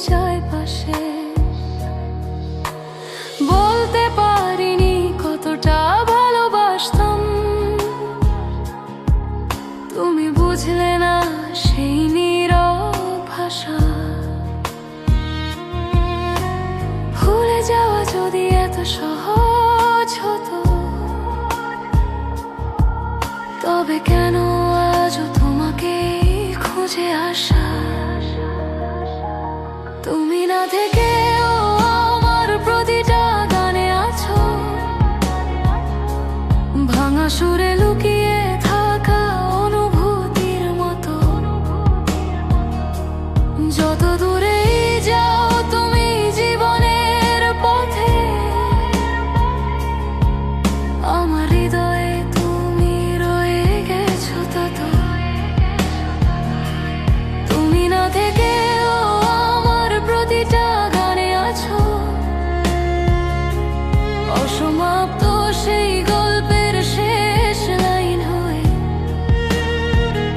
চারপাশে বলতে পারিনি কতটা ভালোবাসতাম, তুমি বুঝলে না সেই নীরব ভাষা। ভুলে যাওয়া যদি এত সহজ হতো, তবে কেন আজও তোমাকে খুঁজে আসা? তুমি না থেকেও আমার প্রতিটা গানে আছো, ভাঙা সুরে লুকিয়ে থাকা অনুভূতির মতো। যত দূরেই যাও তুমি জীবনের পথে, আমার হৃদয়ে তুমি রয়ে গেছো তত। তুমি না থেকেও আমার প্রতিটা গানে আছো, অসমাপ্ত সেই